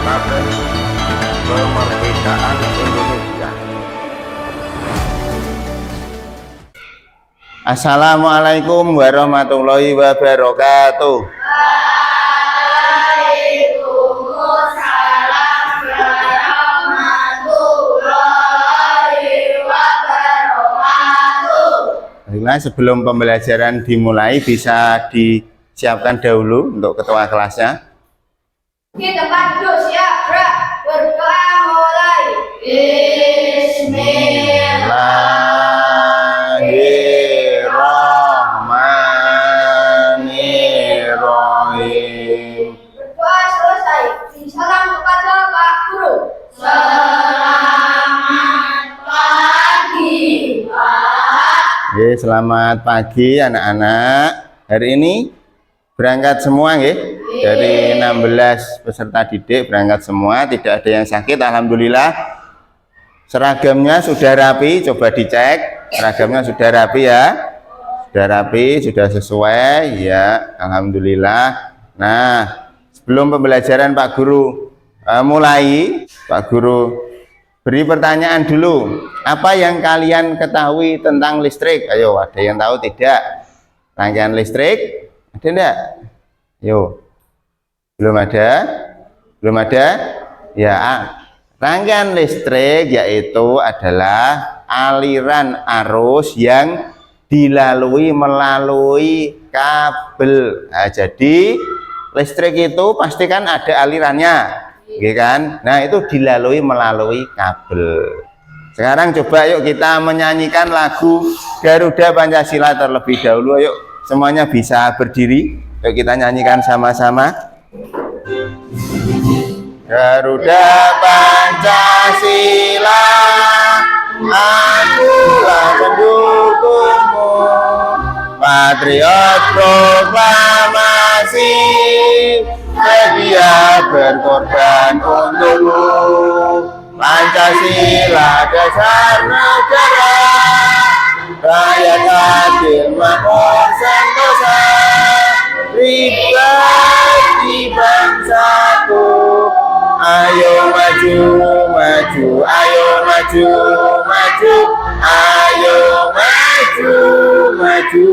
Tabel Kemerdekaan Indonesia. Assalamualaikum warahmatullahi wabarakatuh. Waalaikumsalam warahmatullahi wabarakatuh. Baiklah, sebelum pembelajaran dimulai bisa disiapkan dahulu untuk ketua kelasnya. Kita duduk siap, gerak, berdoa mulai. Bismillahirrahmanirrahim. Berdoa selesai. Salam kepada Pak Guru. Selamat pagi, Pak. Oke, selamat pagi anak-anak. Hari ini berangkat semua nggih. Dari 16 peserta didik berangkat semua, tidak ada yang sakit, alhamdulillah. Seragamnya sudah rapi, coba dicek. Seragamnya sudah rapi ya. Sudah rapi, sudah sesuai ya, alhamdulillah. Nah, sebelum pembelajaran Pak Guru mulai, Pak Guru beri pertanyaan dulu. Apa yang kalian ketahui tentang listrik? Ayo, ada yang tahu tidak? Rangkaian listrik? Ada enggak? Yo. Belum ada? Belum ada? Ya, rangkaian listrik yaitu adalah aliran arus yang dilalui melalui kabel. Nah, jadi listrik itu pasti kan ada alirannya, gitu kan? Nah, itu dilalui melalui kabel. Sekarang coba yuk kita menyanyikan lagu Garuda Pancasila terlebih dahulu. Yuk, semuanya bisa berdiri. Yuk kita nyanyikan sama-sama. Garuda Pancasila, akulah pendukungmu, patriot proklamasi, sedia berkorban untukmu. Pancasila dasar negara, rakyat adil makmur sentosa, pribadi bangsaku. Ayo maju, maju, ayo maju, maju, ayo maju, maju.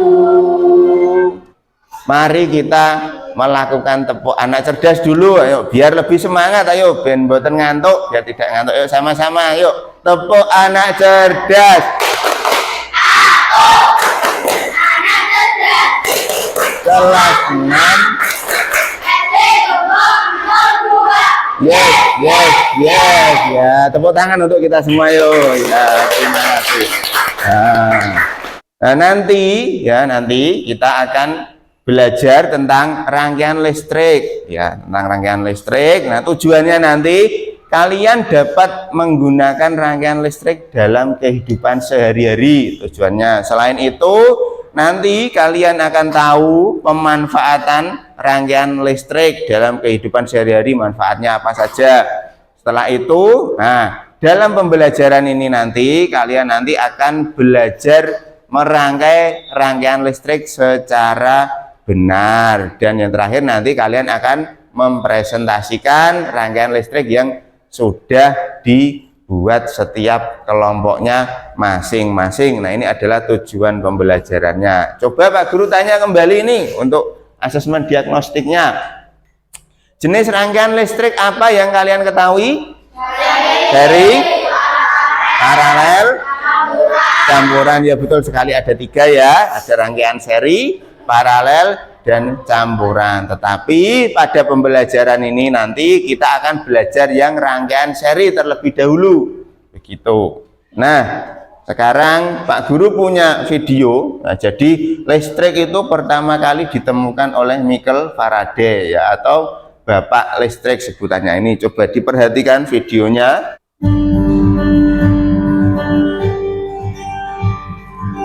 Mari kita melakukan tepuk anak cerdas dulu, ayo biar lebih semangat, ayo ben boten ngantuk, biar tidak ngantuk. Yuk sama-sama, yuk tepuk anak cerdas. Anak cerdas. Kelas 6. Yes, yes, yes, ya. Tepuk tangan untuk kita semua yuk. Ya, terima kasih. Nah, nanti kita akan belajar tentang rangkaian listrik, ya, tentang rangkaian listrik. Nah, tujuannya nanti kalian dapat menggunakan rangkaian listrik dalam kehidupan sehari-hari. Tujuannya. Selain itu, nanti kalian akan tahu pemanfaatan rangkaian listrik dalam kehidupan sehari-hari, manfaatnya apa saja. Setelah itu, nah, dalam pembelajaran ini nanti kalian akan belajar merangkai rangkaian listrik secara benar. Dan yang terakhir nanti kalian akan mempresentasikan rangkaian listrik yang sudah dibuat setiap kelompoknya masing-masing. Nah, ini adalah tujuan pembelajarannya. Coba Pak Guru tanya kembali ini untuk asesmen diagnostiknya. Jenis rangkaian listrik apa yang kalian ketahui? Dari paralel, campuran. Ya betul sekali, ada 3 ya. Ada rangkaian seri, paralel, dan campuran. Tetapi pada pembelajaran ini nanti kita akan belajar yang rangkaian seri terlebih dahulu. Begitu. Nah, sekarang Pak Guru punya video. Nah, jadi listrik itu pertama kali ditemukan oleh Michael Faraday, ya, atau bapak listrik sebutannya ini. Coba diperhatikan videonya.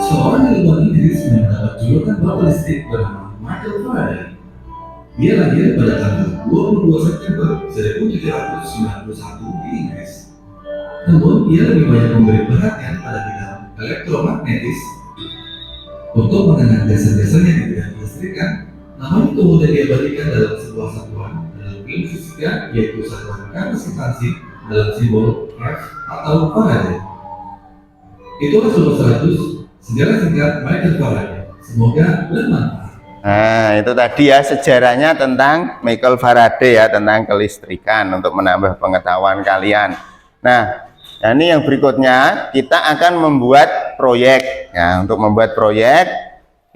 Seorang ilmuwan Inggris yang mendapat julukan bapak listrik bernama Michael Faraday. Dia lahir pada tanggal 22 September 1791 di Inggris. Namun, ia lebih banyak memberi perhatian pada bidang elektromagnetis. Untuk mengenal dasar-dasarnya di bidang kelistrikan, namanya kemudian dia bagikan dalam sebuah satuan dalam ilmu fisika yaitu satuan kapasitansi dalam simbol F atau Faraday. Itulah sobat 100 sejarah singkat Michael Faraday. Semoga bermanfaat. Nah, itu tadi ya sejarahnya tentang Michael Faraday ya, tentang kelistrikan untuk menambah pengetahuan kalian. Nah, ini yang berikutnya kita akan membuat proyek. Ya, untuk membuat proyek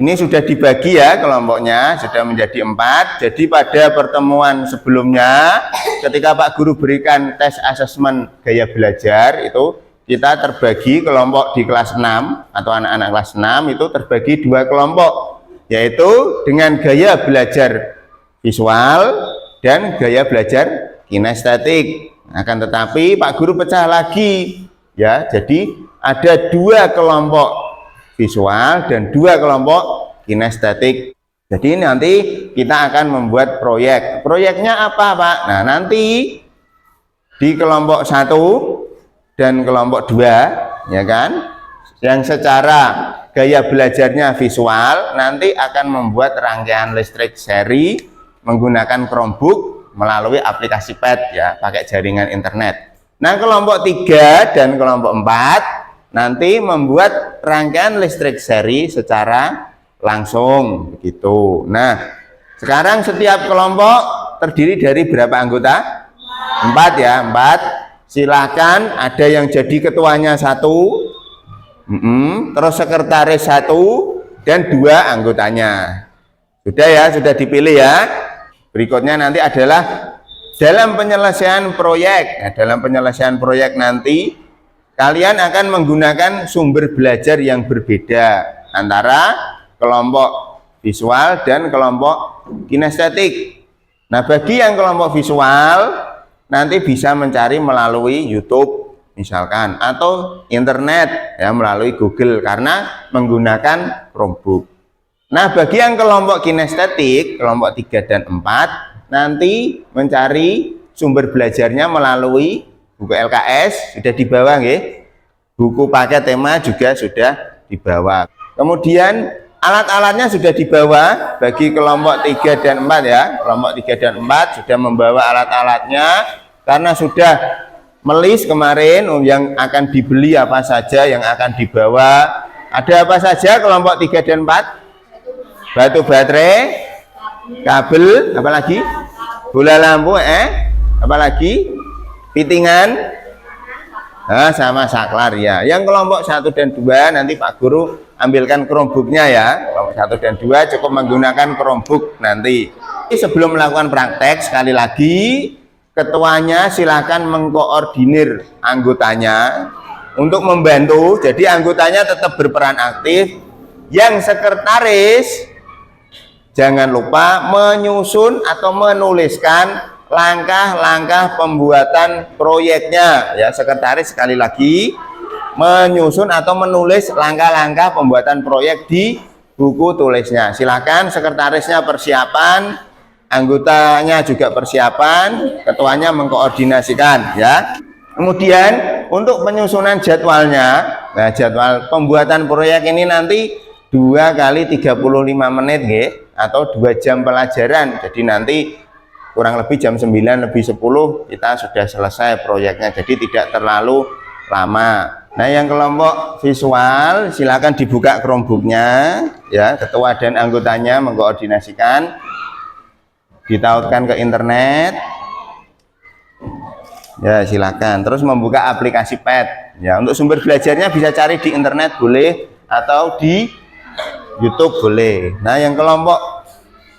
ini sudah dibagi ya kelompoknya, sudah menjadi 4. Jadi pada pertemuan sebelumnya ketika Pak Guru berikan tes asesmen gaya belajar itu kita terbagi kelompok di kelas 6 atau anak-anak kelas 6 itu terbagi 2 kelompok, yaitu dengan gaya belajar visual dan gaya belajar kinestetik. Akan tetapi Pak Guru pecah lagi ya, jadi ada 2 kelompok visual dan 2 kelompok kinestetik. Jadi nanti kita akan membuat proyek. Proyeknya apa Pak? Nah, nanti di kelompok 1 dan kelompok 2 ya kan, yang secara gaya belajarnya visual nanti akan membuat rangkaian listrik seri menggunakan Chromebook melalui aplikasi pad ya, pakai jaringan internet. Nah, kelompok 3 dan kelompok 4 nanti membuat rangkaian listrik seri secara langsung begitu. Nah, sekarang setiap kelompok terdiri dari berapa anggota? 4 ya, 4. Silakan ada yang jadi ketuanya 1, terus sekretaris 1 dan 2 anggotanya. Sudah ya, sudah dipilih ya. Berikutnya nanti adalah dalam penyelesaian proyek. Nah, dalam penyelesaian proyek nanti kalian akan menggunakan sumber belajar yang berbeda antara kelompok visual dan kelompok kinestetik. Nah, bagi yang kelompok visual nanti bisa mencari melalui YouTube misalkan atau internet ya, melalui Google karena menggunakan Chromebook. Nah, bagi yang kelompok kinestetik, kelompok 3 dan 4 nanti mencari sumber belajarnya melalui buku LKS sudah dibawa nggih. Buku paket tema juga sudah dibawa. Kemudian alat-alatnya sudah dibawa bagi kelompok 3 dan 4 ya. Kelompok 3 dan 4 sudah membawa alat-alatnya karena sudah melis kemarin yang akan dibeli apa saja yang akan dibawa. Ada apa saja kelompok 3 dan 4? Batu baterai, kabel, apa lagi? Bola lampu, apa lagi? Fittingan, sama saklar ya. Yang kelompok 1 dan 2 nanti Pak Guru ambilkan Chromebooknya ya. Kelompok 1 dan 2 cukup menggunakan Chromebook nanti. Sebelum melakukan praktek sekali lagi ketuanya silakan mengkoordinir anggotanya untuk membantu. Jadi anggotanya tetap berperan aktif. Yang sekretaris jangan lupa menyusun atau menuliskan langkah-langkah pembuatan proyeknya ya. Sekretaris sekali lagi menyusun atau menulis langkah-langkah pembuatan proyek di buku tulisnya. Silakan sekretarisnya persiapan, anggotanya juga persiapan, ketuanya mengkoordinasikan ya. Kemudian untuk penyusunan jadwalnya, nah jadwal pembuatan proyek ini nanti 2 kali 35 menit nggih, atau 2 jam pelajaran. Jadi nanti kurang lebih jam 9 lebih 10 kita sudah selesai proyeknya, jadi tidak terlalu lama. Nah, yang kelompok visual silakan dibuka Chromebooknya ya, ketua dan anggotanya mengkoordinasikan, ditautkan ke internet ya, silakan. Terus membuka aplikasi pad ya. Untuk sumber belajarnya bisa cari di internet boleh atau di YouTube boleh. Nah, yang kelompok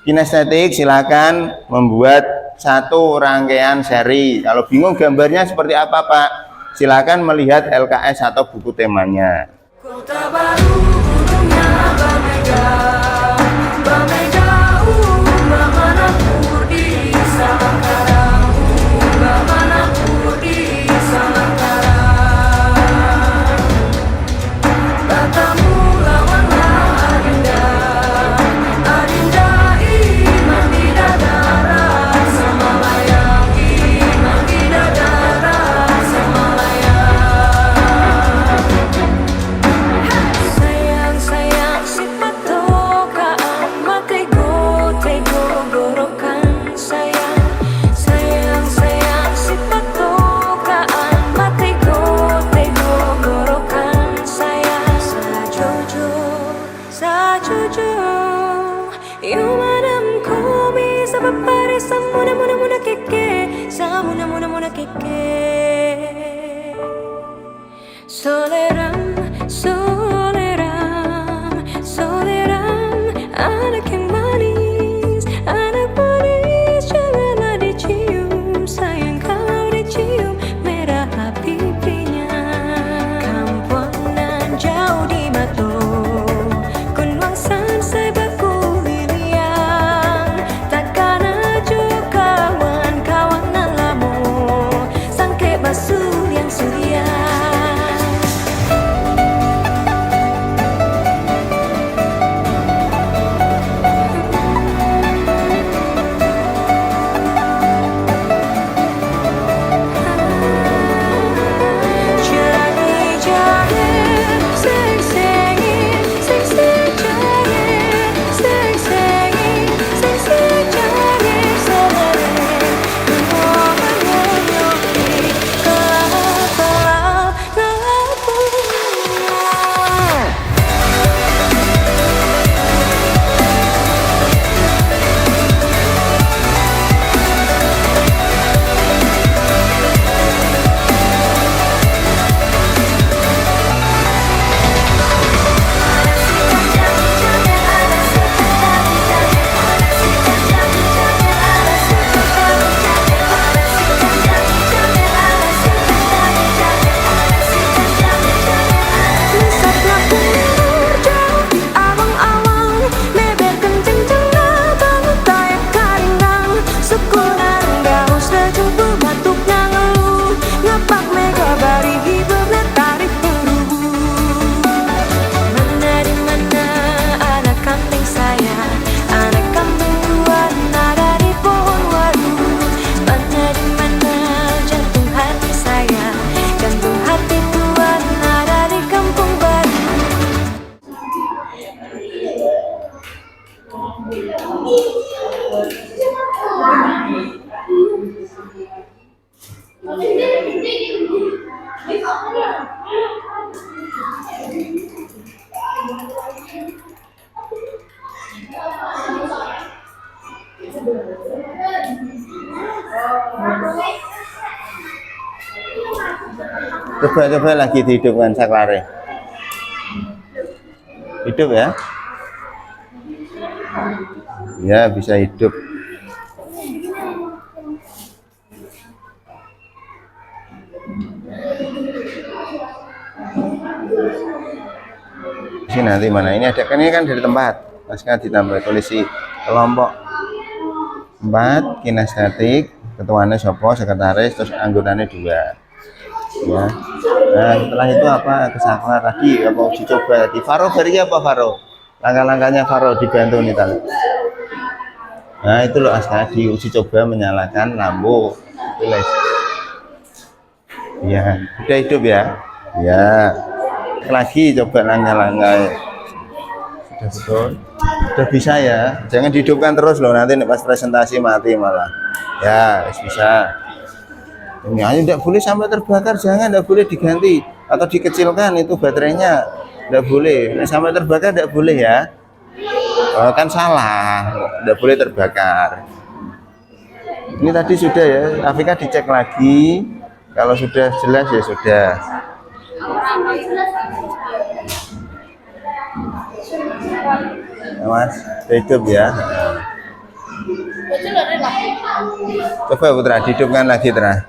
kinestetik silakan membuat 1 rangkaian seri. Kalau bingung gambarnya seperti apa Pak, silakan melihat LKS atau buku temanya. Kota baru gunungnya Bamega, Bamega Bamanapur di Salangkara, Bamanapur di Salangkara. Batamu lawanlah Adinda, Adinda iman di dadara, sama layang iman di dadara, sama layang. Sayang, sayang si patung muna keke. Soleram, soleram, soleram, anak yang manis, janganlah dicium, sayang kalau dicium merah pipinya. Kampunan jauh di mata, kunwangsan saya baku liliang, takkan aja kawan-kawanan lamu, sangke basuh yang surya. Coba lagi dihidupkan saklare. Hidup ya? Ya, bisa hidup. Sini nanti mana? Ini ada kan, ini kan dari tempat. Masnya ditambah tulis kelompok 4 kinestetik, ketuanya sopo, sekretaris, terus anggotanya 2. Ya. Nah, setelah itu apa? Kesaklar tadi apa uji coba tadi. Faro beri apa Faro? Langkah-langkahnya Faro dibantu nih tadi. Nah, itu loh tadi uji coba menyalakan lampu. Tulis. Ya, udah hidup ya. Ya. Lagi coba langkah-langkah. Sudah betul. Sudah bisa ya. Jangan dihidupkan terus loh, nanti pas presentasi mati malah. Ya, bisa. Ini aja tidak boleh sampai terbakar, jangan, tidak boleh diganti atau dikecilkan itu baterainya, tidak boleh. Ini sampai terbakar tidak boleh ya, kan salah, tidak boleh terbakar. Ini tadi sudah ya, Afika dicek lagi, kalau sudah jelas ya sudah. Ya, Mas, hidup ya. Coba Putra, hidupkan lagi Putra.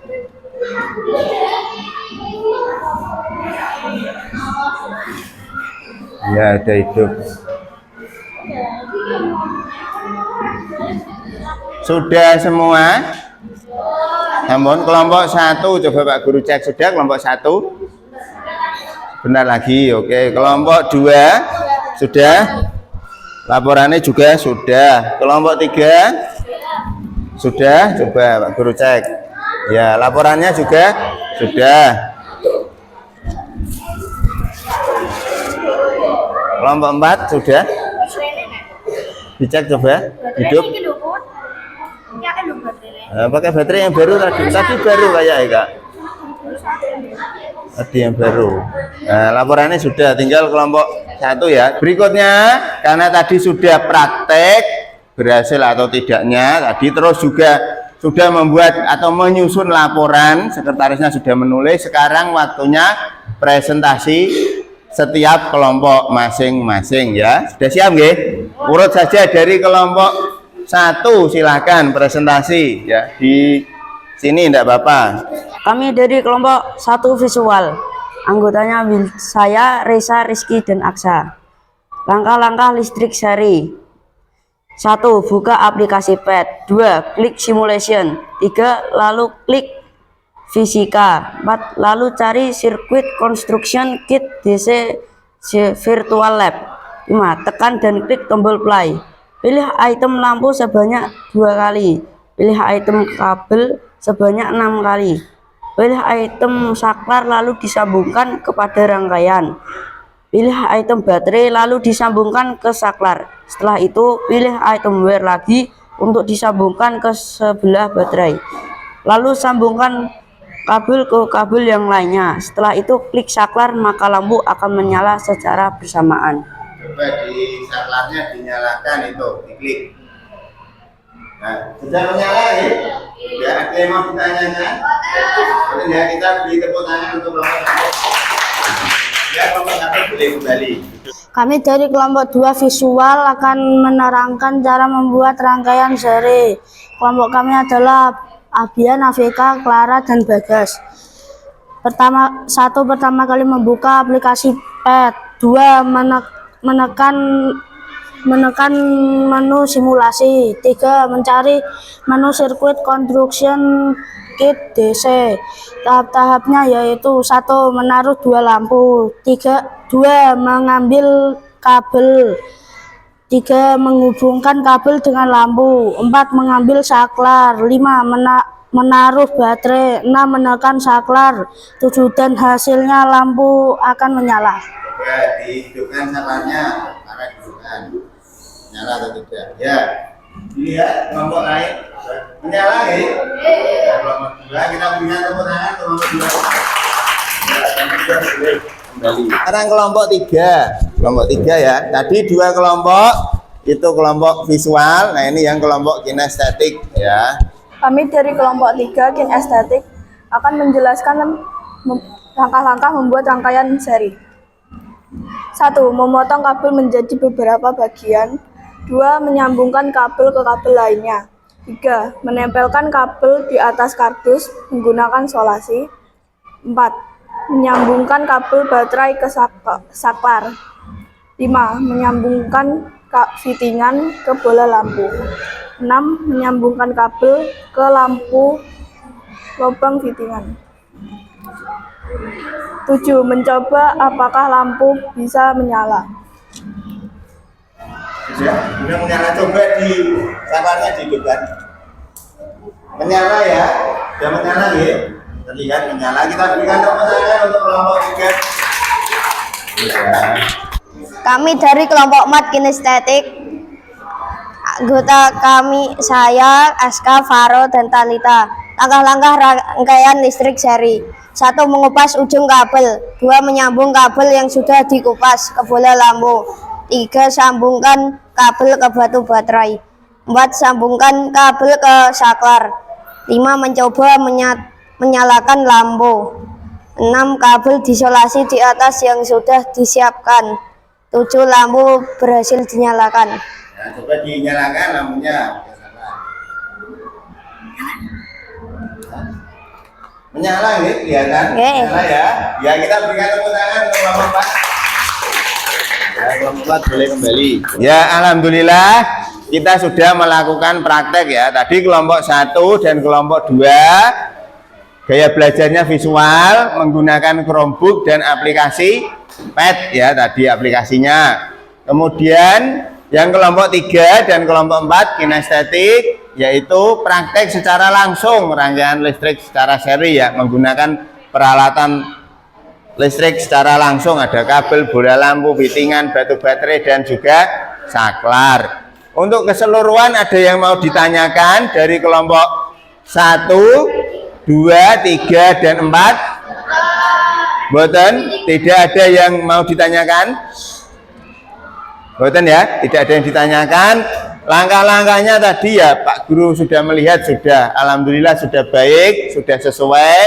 Ya, udah hidup. Sudah semua? Namun kelompok 1 coba Pak Guru cek sudah kelompok 1. Benar lagi, oke. Kelompok 2 sudah. Laporannya juga sudah. Kelompok 3 sudah. Coba Pak Guru cek. Ya, laporannya juga sudah. Kelompok 4 sudah. Dicek coba. Hidup. Pakai baterai yang baru tadi. Tadi baru kayak ya, Kak. Tadi yang baru. Nah, laporannya sudah. Tinggal kelompok 1 ya. Berikutnya, karena tadi sudah praktek berhasil atau tidaknya tadi, terus juga sudah membuat atau menyusun laporan, sekretarisnya sudah menulis. Sekarang waktunya presentasi setiap kelompok masing-masing ya. Sudah siap nggih? Urut saja dari kelompok 1, silakan presentasi ya. Di sini enggak apa-apa. Kami dari kelompok 1 visual. Anggotanya saya, Reza, Rizky, dan Aksa. Langkah-langkah listrik sehari. 1. Buka aplikasi pad. 2. Klik simulation. 3. Lalu klik fisika. 4. Lalu cari sirkuit construction kit DC virtual lab. 5. Tekan dan klik tombol play. Pilih item lampu sebanyak 2 kali. Pilih item kabel sebanyak 6 kali. Pilih item saklar lalu disambungkan kepada rangkaian. Pilih item baterai lalu disambungkan ke saklar. Setelah itu pilih item wire lagi untuk disambungkan ke sebelah baterai. Lalu sambungkan kabel ke kabel yang lainnya. Setelah itu klik saklar maka lampu akan menyala secara bersamaan. Coba di saklarnya dinyalakan itu, diklik. Nah, sudah menyala ya? Ya, ada yang mau ditanyakan? Ya, kita beri tepuk tangan untuk kelompok 1. Ya, kelompok 1 boleh kembali. Kami dari kelompok 2 visual akan menerangkan cara membuat rangkaian seri. Kelompok kami adalah Abian, Afika, Clara, dan Bagas. Pertama kali membuka aplikasi pad. 2. Menekan menu simulasi. 3. Mencari menu sirkuit construction kit DC. Tahap-tahapnya yaitu 1. Menaruh 2 lampu. 2. Mengambil kabel. 3. Menghubungkan kabel dengan lampu. 4. Mengambil saklar. 5. Menaruh baterai. 6. Menekan saklar. 7. Dan hasilnya lampu akan menyala. Coba dihidupkan saklarnya, karena hidupkan nyala atau tidak ya. Dilihat kelompok lain menyala ya. Kelompok 2 kita punya tepuk tangan kelompok 2. Kembali. Sekarang kelompok 3 ya. Tadi 2 kelompok itu kelompok visual. Nah ini yang kelompok kinestetik ya. Kami dari kelompok 3 kinestetik akan menjelaskan langkah-langkah membuat rangkaian seri. 1. Memotong kabel menjadi beberapa bagian. 2. Menyambungkan kabel ke kabel lainnya. 3. Menempelkan kabel di atas kardus menggunakan solasi. 4. Menyambungkan kabel baterai ke saklar. 5. Menyambungkan fittingan ke bola lampu. 6. Menyambungkan kabel ke lampu lubang fittingan. 7. Mencoba apakah lampu bisa menyala. Sudah menyala, coba di saklarnya dihidupkan. Menyala ya, sudah menyala ya. Terlihat menyala. Kita berikan tepuk tangan untuk kelompok 3. Ya. Kami dari kelompok 4 kinestetik. Anggota kami saya, Aska, Faro, dan Talita. Langkah-langkah rangkaian listrik seri. 1. Mengupas ujung kabel. 2. Menyambung kabel yang sudah dikupas ke bola lampu. 3. Sambungkan kabel ke batu baterai. 4. Sambungkan kabel ke saklar. 5. Mencoba menyalakan lampu. 6. Kabel disolasi di atas yang sudah disiapkan. 7. Lampu berhasil dinyalakan. Nah, coba dinyalakan lampunya. Menyala ya, kelihatan? Menyala ya. Ya, kita berikan tepuk tangan untuk kelompok 4. Ya, kelompok 4 boleh kembali. Ya, alhamdulillah kita sudah melakukan praktek ya. Tadi kelompok 1 dan kelompok 2 gaya belajarnya visual menggunakan Chromebook dan aplikasi pad ya, tadi aplikasinya. Kemudian yang kelompok 3 dan kelompok 4 kinestetik yaitu praktek secara langsung rangkaian listrik secara seri ya, menggunakan peralatan listrik secara langsung, ada kabel, bola lampu, fittingan, batu baterai, dan juga saklar. Untuk keseluruhan ada yang mau ditanyakan dari kelompok 1, 2, 3, dan 4? Boten, tidak ada yang mau ditanyakan? Boten ya, tidak ada yang ditanyakan. Langkah-langkahnya tadi ya Pak Guru sudah melihat, sudah alhamdulillah sudah baik, sudah sesuai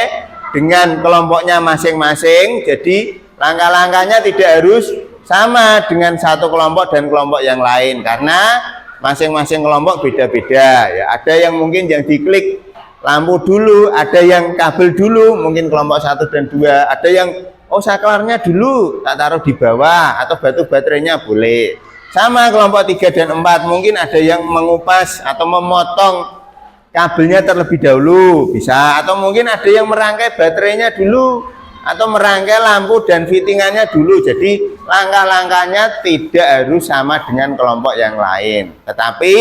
dengan kelompoknya masing-masing. Jadi langkah-langkahnya tidak harus sama dengan satu kelompok dan kelompok yang lain karena masing-masing kelompok beda-beda ya. Ada yang mungkin yang diklik lampu dulu, ada yang kabel dulu, mungkin kelompok 1 dan 2, ada yang saklarnya dulu tak taruh di bawah atau batu baterainya boleh. Sama kelompok 3 dan 4, mungkin ada yang mengupas atau memotong kabelnya terlebih dahulu bisa, atau mungkin ada yang merangkai baterainya dulu atau merangkai lampu dan fittingannya dulu. Jadi langkah-langkahnya tidak harus sama dengan kelompok yang lain, tetapi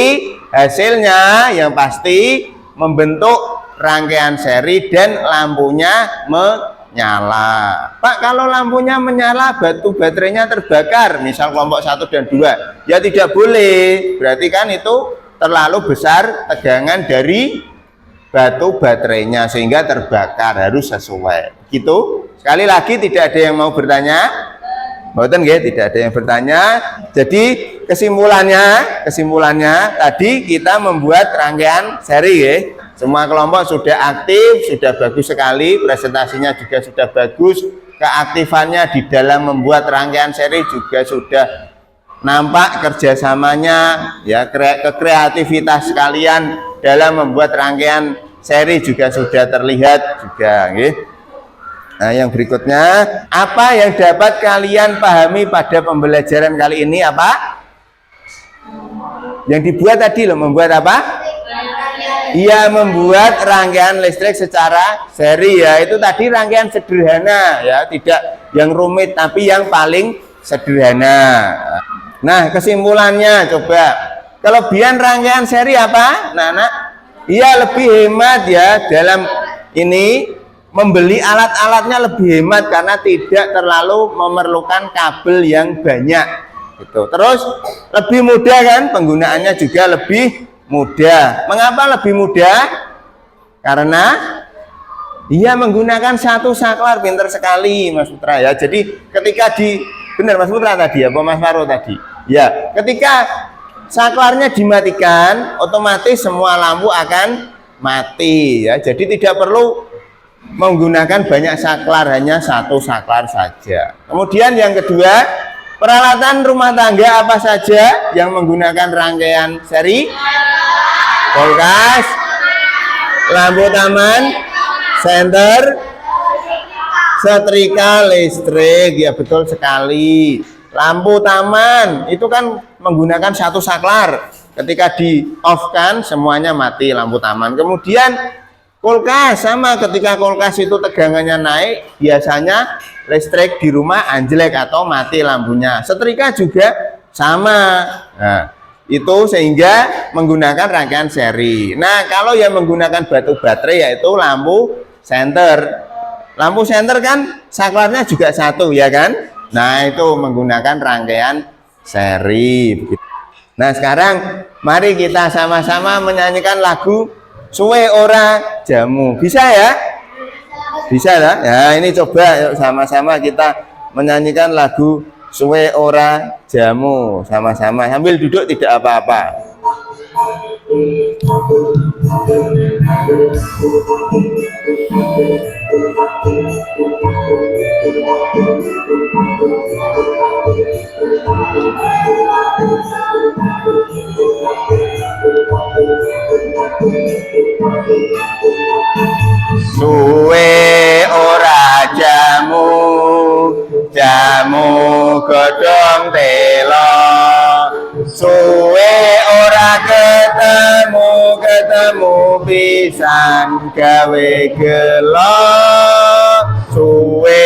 hasilnya yang pasti membentuk rangkaian seri dan lampunya menyala. Pak, kalau lampunya menyala batu baterainya terbakar, misal kelompok 1 dan 2, ya tidak boleh, berarti kan itu terlalu besar tegangan dari batu baterainya sehingga terbakar, harus sesuai gitu. Sekali lagi tidak ada yang mau bertanya? Mboten nggih, tidak ada yang bertanya. Jadi kesimpulannya tadi kita membuat rangkaian seri nggih. Semua kelompok sudah aktif, sudah bagus sekali, presentasinya juga sudah bagus, keaktifannya di dalam membuat rangkaian seri juga sudah nampak kerjasamanya ya, kreativitas kalian dalam membuat rangkaian seri juga sudah terlihat juga nggih. Nah, yang berikutnya, apa yang dapat kalian pahami pada pembelajaran kali ini? Apa? Yang dibuat tadi loh, membuat apa? Iya, membuat rangkaian listrik secara seri ya. Itu tadi rangkaian sederhana ya, tidak yang rumit tapi yang paling sederhana. Nah, kesimpulannya coba. Kelebihan rangkaian seri apa? Nah, iya lebih hemat ya dalam ini. Membeli alat-alatnya lebih hemat karena tidak terlalu memerlukan kabel yang banyak gitu. Terus lebih mudah kan, penggunaannya juga lebih mudah. Mengapa lebih mudah? Karena dia menggunakan satu saklar. Pinter sekali Mas Putra ya. Jadi ketika benar Mas Putra tadi ya, Mas Faro tadi ya, ketika saklarnya dimatikan otomatis semua lampu akan mati ya. Jadi tidak perlu menggunakan banyak saklar, hanya satu saklar saja. Kemudian yang kedua, peralatan rumah tangga apa saja yang menggunakan rangkaian seri? Kulkas, lampu taman, senter, setrika listrik. Ya betul sekali. Lampu taman itu kan menggunakan satu saklar. Ketika di off kan semuanya mati lampu taman. Kemudian kulkas sama, ketika kulkas itu tegangannya naik, biasanya listrik di rumah anjlek atau mati lampunya. Setrika juga sama. Nah, itu sehingga menggunakan rangkaian seri. Nah, kalau yang menggunakan batu baterai yaitu lampu senter. Lampu senter kan saklarnya juga satu ya kan? Nah, itu menggunakan rangkaian seri. Nah, sekarang mari kita sama-sama menyanyikan lagu Suwe Ora Jamu. Bisa ya? Bisa ya? Ya, ini coba yuk sama-sama kita menyanyikan lagu Suwe Ora Jamu sama-sama sambil duduk tidak apa-apa. Suwe ora jamu, jamu godhong telo. Suwe ora ketemu pisan gawe gelo. Suwe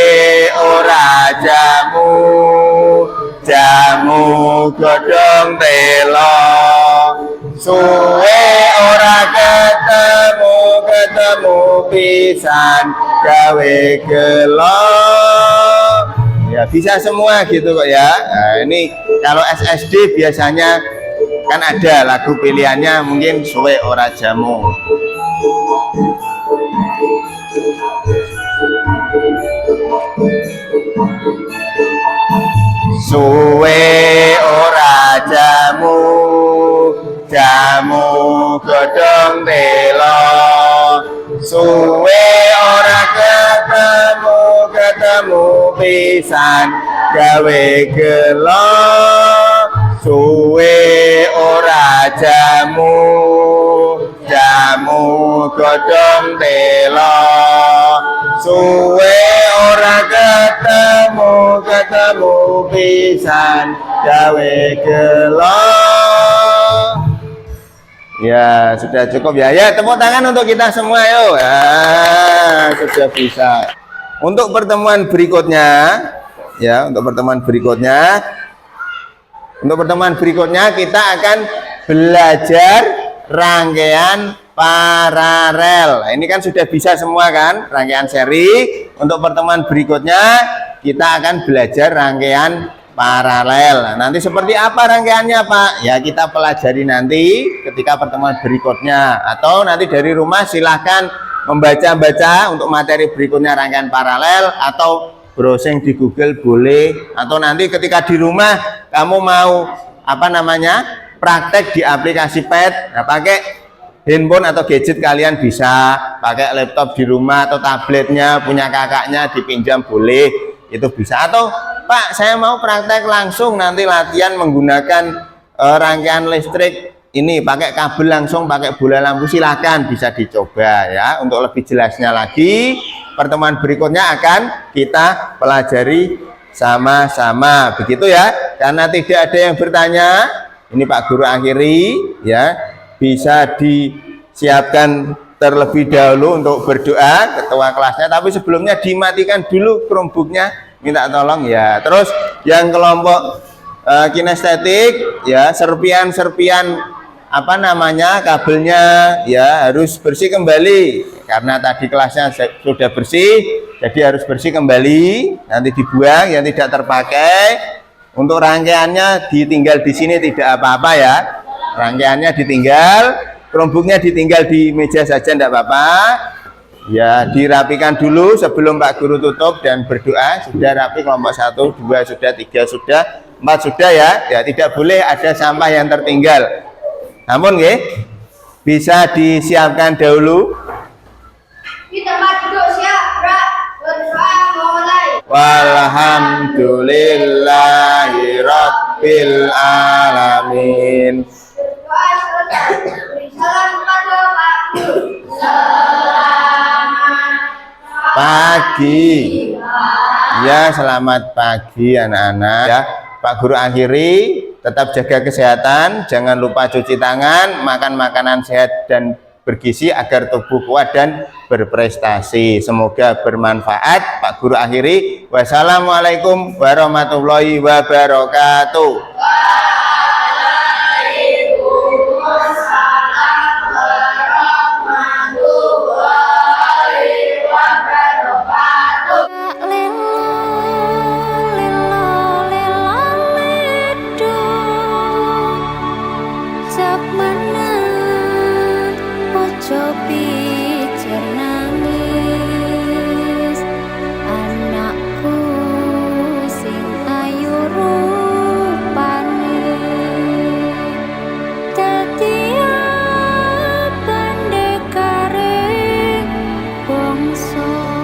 ora jamu, jamu godhong telo. Suwe ora ketemu pisan gawe gelo. Ya bisa semua gitu kok ya. Nah, ini kalau SSD biasanya kan ada lagu pilihannya, mungkin Suwe Ora Jamu. Suwe ora ora ketemu pisan gawe gelo suwe ora jamu godhong telo suwe ora ketemu pisan gawe gelo. Ya, sudah cukup ya. Ya, tepuk tangan untuk kita semua yuk. Sudah bisa. Untuk pertemuan berikutnya, ya, untuk pertemuan berikutnya kita akan belajar rangkaian paralel. Nah, ini kan sudah bisa semua kan, rangkaian seri. Untuk pertemuan berikutnya kita akan belajar rangkaian paralel. Nah, nanti seperti apa rangkaiannya Pak? Ya kita pelajari nanti ketika pertemuan berikutnya. Atau nanti dari rumah silahkan membaca-baca untuk materi berikutnya rangkaian paralel. Atau browsing di Google boleh. Atau nanti ketika di rumah kamu mau praktek di aplikasi pad. Nah, pakai handphone atau gadget kalian bisa. Pakai laptop di rumah atau tabletnya punya kakaknya dipinjam boleh. Itu bisa. Atau Pak, saya mau praktek langsung nanti latihan menggunakan rangkaian listrik ini pakai kabel langsung pakai bola lampu, silahkan bisa dicoba ya. Untuk lebih jelasnya lagi pertemuan berikutnya akan kita pelajari sama-sama begitu ya. Karena tidak ada yang bertanya, ini Pak Guru akhiri ya, bisa disiapkan terlebih dahulu untuk berdoa ketua kelasnya, tapi sebelumnya dimatikan dulu Chromebooknya, minta tolong ya. Terus yang kelompok kinestetik ya, serpian kabelnya ya harus bersih kembali karena tadi kelasnya sudah bersih, jadi harus bersih kembali, nanti dibuang yang tidak terpakai. Untuk rangkaiannya ditinggal di sini tidak apa-apa ya, rangkaiannya ditinggal, Chromebooknya ditinggal di meja saja tidak apa-apa ya. Dirapikan dulu sebelum Pak Guru tutup dan berdoa. Sudah rapi kelompok 1, 2 sudah, 3 sudah, 4 sudah ya. Ya tidak boleh ada sampah yang tertinggal. Namun bisa disiapkan dahulu. Di tempat duduk siap, berdoa mau mulai. Walhamdulillahi rabbil alamin. Doa selesai. Beri salam kepada Pak Guru. Pagi ya, selamat pagi anak-anak ya. Pak Guru akhiri, tetap jaga kesehatan, jangan lupa cuci tangan, makan makanan sehat dan bergizi agar tubuh kuat dan berprestasi. Semoga bermanfaat. Pak Guru akhiri, wassalamualaikum warahmatullahi wabarakatuh. Anakku sing ayu rupane, tetia pendekare bangsa.